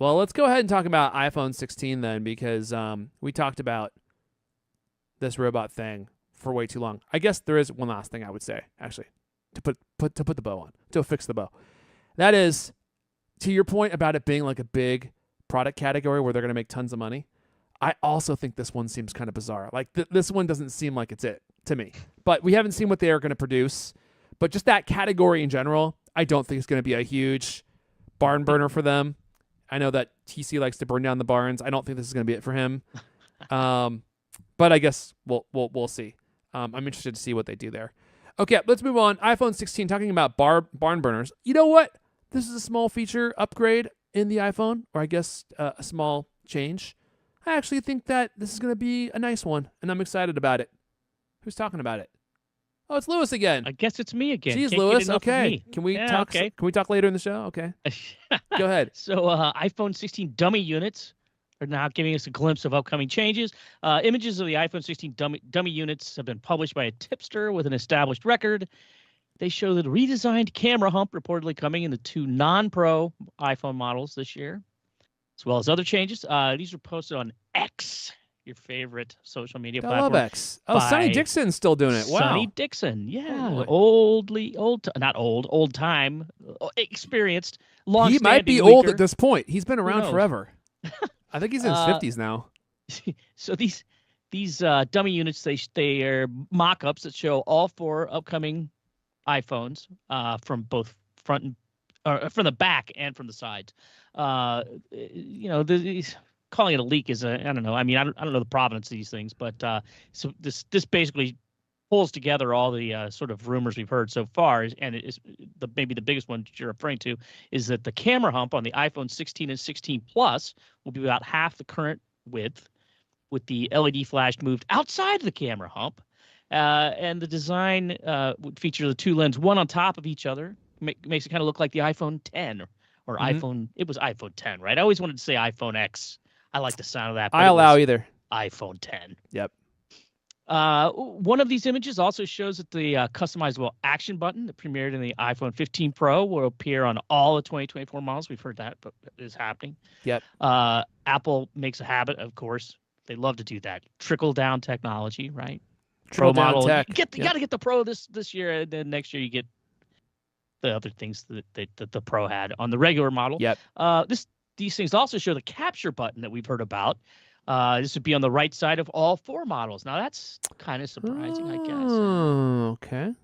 Well, let's go ahead and talk about iPhone 16 then, because we talked about this robot thing for way too long. I guess there is one last thing I would say, actually, to put the bow on, to affix the bow. That is, to your point about it being like a big product category where they're going to make tons of money. I also think this one seems kind of bizarre. Like this one doesn't seem like it's it to me. But we haven't seen what they are going to produce. But just that category in general, I don't think it's going to be a huge barn burner for them. I know that TC likes to burn down the barns. I don't think this is going to be it for him. But I guess we'll see. I'm interested to see what they do there. Okay, let's move on. iPhone 16, talking about barn burners. You know what? This is a small feature upgrade in the iPhone, or I guess a small change. I actually think that this is going to be a nice one, and I'm excited about it. Who's talking about it? Oh, it's Lewis again. I guess it's me again. Jeez, Can't Lewis. get enough of Okay, me. can we Yeah, talk? okay. Can we talk later in the show? Okay, go ahead. So iPhone 16 dummy units are now giving us a glimpse of upcoming changes. Images of the iPhone 16 dummy units have been published by a tipster with an established record. They show the redesigned camera hump reportedly coming in the 2 non-Pro iPhone models this year, as well as other changes. These were posted on X, your favorite social media I platform. love X. Oh, Sonny Dixon's still doing it. Wow. Sonny Dixon, yeah, Oh, old time, experienced, long. He might be old at this point. He's been around forever. I think he's in his 50s now. So these dummy units, they are mock-ups that show all 4 upcoming iPhones from both front and from the back and from the sides. Calling it a leak is I don't know. I mean, I don't know the provenance of these things, but so this basically pulls together all the sort of rumors we've heard so far, and it is maybe the biggest one you're referring to is that the camera hump on the iPhone 16 and 16 Plus will be about half the current width, with the LED flash moved outside the camera hump, and the design would feature the 2 lenses, one on top of each other, makes it kind of look like the iPhone 10 or iPhone. It was iPhone 10, right? I always wanted to say iPhone X. I like the sound of that. But I allow either. iPhone 10. Yep. One of these images also shows that the customizable action button that premiered in the iPhone 15 Pro will appear on all the 2024 models. We've heard that, but it is happening. Yep. Apple makes a habit, of course. They love to do that. Trickle down technology, right? Trickle Pro down model. tech. You got to get the Pro this year, and then next year you get the other things that the Pro had on the regular model. Yep. These things also show the capture button that we've heard about. This would be on the right side of all 4 models. Now, that's kind of surprising, I guess. Oh, okay.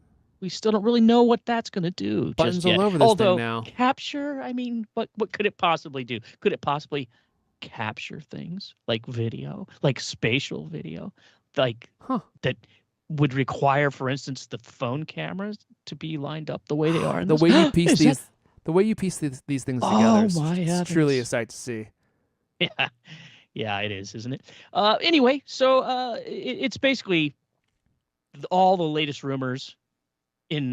We still don't really know what that's going to do. Buttons just yet. all over this Although, thing now. capture, I mean, what could it possibly do? Could it possibly capture things like video, like spatial video, like that would require, for instance, the phone cameras to be lined up the way they are? The way you piece these things together is truly a sight to see. Yeah, it is, isn't it? Anyway, so it's basically all the latest rumors in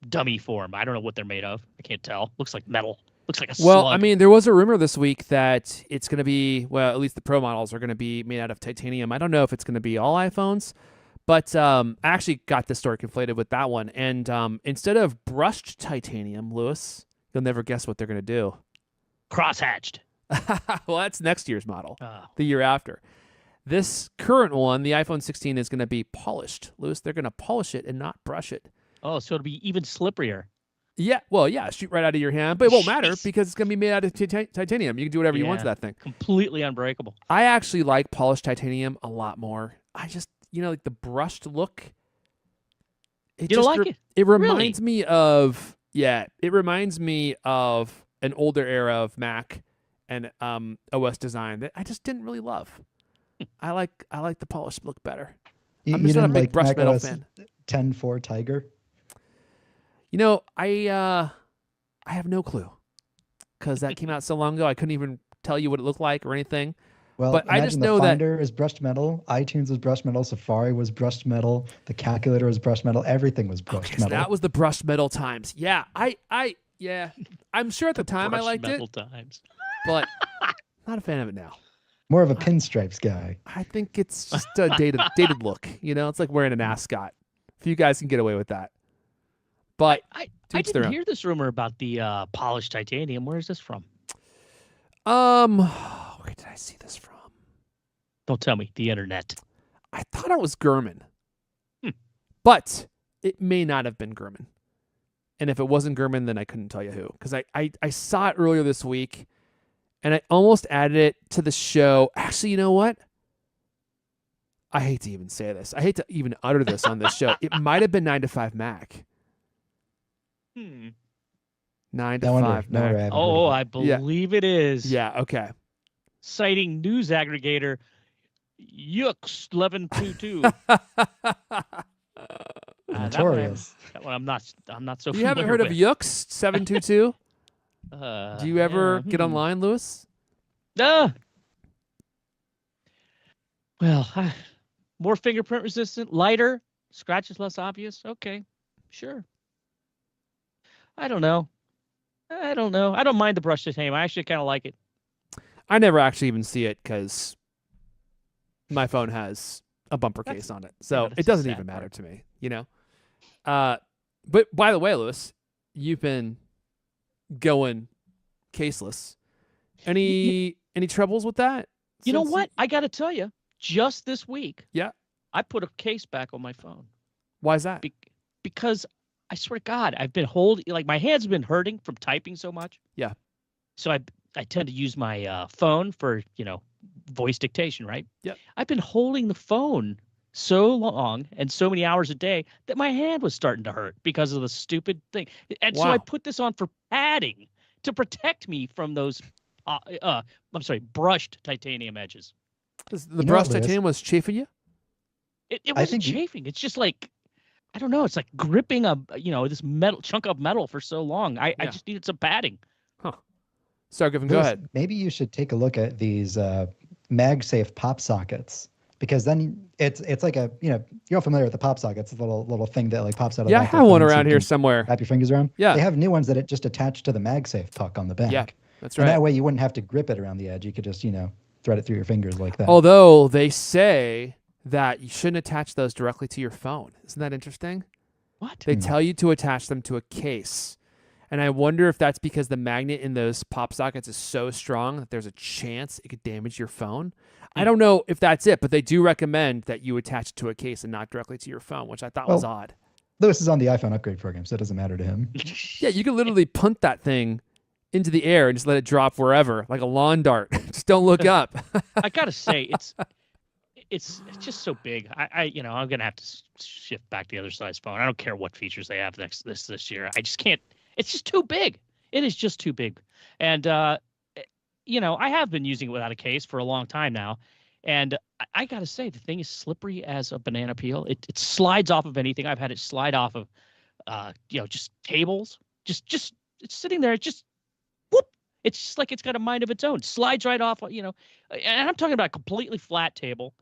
dummy form. I don't know what they're made of. I can't tell. Looks like metal. Looks like a slug. I mean, there was a rumor this week that it's going to be, well, at least the Pro models are going to be made out of titanium. I don't know if it's going to be all iPhones, but I actually got this story conflated with that one. And instead of brushed titanium, Lewis, you'll never guess what they're going to do. Crosshatched. Well, that's next year's model, the year after. This current one, the iPhone 16, is going to be polished. Lewis, they're going to polish it and not brush it. Oh, so it'll be even slipperier. Yeah, well, yeah, shoot right out of your hand, but it won't matter because it's going to be made out of titanium. You can do whatever you want to that thing. Completely unbreakable. I actually like polished titanium a lot more. I just, like the brushed look. You don't like it? It reminds me of, it reminds me of an older era of Mac and OS design that I just didn't really love. I like the polished look better. I'm just not a big brushed metal fan. 10.4 Tiger. I have no clue because that came out so long ago. I couldn't even tell you what it looked like or anything. Well, but I just know that Finder is brushed metal, iTunes was brushed metal, Safari was brushed metal, the calculator was brushed metal, everything was brushed metal. So that was the brushed metal times. Yeah, I'm sure at the time I liked it. Times. But not a fan of it now. More of a pinstripes guy. I think it's just a dated look. It's like wearing an ascot. If you guys can get away with that. But I didn't hear this rumor about the polished titanium. Where is this from? Where did I see this from? Don't tell me the internet. I thought it was Gurman, Hmm. but it may not have been Gurman. And if it wasn't Gurman, then I couldn't tell you who, because I saw it earlier this week, and I almost added it to the show. Actually, you know what? I hate to even say this. I hate to even utter this on this show. It might have been 9 to 5 Mac. 9 to No wonder. 5 No wonder I Mac. haven't heard Oh, of it. I believe it is. Yeah, okay. Citing news aggregator Yucks 1122. Notorious. That one I'm not so You familiar haven't heard of with. Yucks 722? Do you ever get hmm. online, Lewis? Well, more fingerprint resistant, lighter, scratches less obvious. Okay, sure. I don't know. I don't mind the brush titanium. I actually kind of like it. I never actually even see it because my phone has a bumper case on it. So that's it doesn't the even sad matter part. to me, you know? But by the way, Lewis, you've been going caseless. Any troubles with that? You know since what? I got to tell you, just this week, Yeah. I put a case back on my phone Why is that? because I swear to God, I've been holding, like my hands have been hurting from typing so much. Yeah. So I tend to use my phone for, voice dictation, right? Yep. I've been holding the phone so long and so many hours a day that my hand was starting to hurt because of the stupid thing. And so I Wow. put this on for padding to protect me from those, brushed titanium edges. The You know brushed what, Lewis? titanium was chafing you? It I wasn't think chafing. It's just like, I don't know. It's like gripping this metal chunk of metal for so long. I Yeah. just needed some padding. Sorry, Griffin, go Lewis, ahead. maybe you should take a look at these MagSafe pop sockets, because then it's like you're all familiar with the pop sockets, the little thing that like pops out of the Yeah, I back of have the one phone so around you here can somewhere. wrap your fingers around. Yeah. They have new ones that it just attach to the MagSafe puck on the back. Yeah, that's And right. that way you wouldn't have to grip it around the edge. You could just, thread it through your fingers like that. Although they say that you shouldn't attach those directly to your phone. Isn't that interesting? What? They tell you to attach them to a case. And I wonder if that's because the magnet in those pop sockets is so strong that there's a chance it could damage your phone. I don't know if that's it, but they do recommend that you attach it to a case and not directly to your phone, which I thought was Well, odd. Lewis is on the iPhone upgrade program, so it doesn't matter to him. Yeah, you can literally punt that thing into the air and just let it drop wherever, like a lawn dart. Just don't look up. I gotta say, it's just so big. I'm gonna have to shift back to the other size phone. I don't care what features they have this year. I just can't. It's just too big. It is just too big. And I have been using it without a case for a long time now. And I gotta say, the thing is slippery as a banana peel. It slides off of anything. I've had it slide off of, just tables. Just it's sitting there. It just whoop. It's just like it's got a mind of its own. Slides right off. And I'm talking about a completely flat table.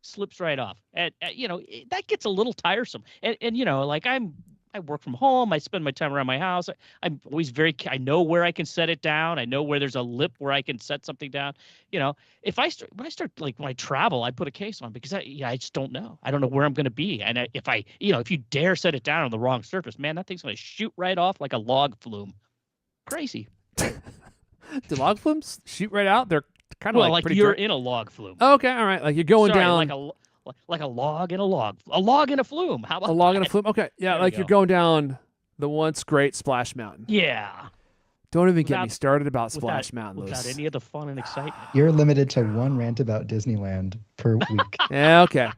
Slips right off. And that gets a little tiresome. And like I work from home. I spend my time around my house. I'm always I know where I can set it down. I know where there's a lip where I can set something down. When I travel, I put a case on because I just don't know. I don't know where I'm going to be. And if you dare set it down on the wrong surface, man, that thing's going to shoot right off like a log flume. Crazy. Do log flumes shoot right out? They're kind of like pretty you're dirt- in a log flume. Oh, okay, all right. Like you're going Sorry, down like a log in a log in a flume. How about a log and a that? flume. Okay, yeah, There we like you're go. going down the once great Splash Mountain. Yeah. Don't even get me Without- started about Splash Mountain, Without Lewis. any of the fun and excitement. You're limited to one rant about Disneyland per week. Yeah, okay.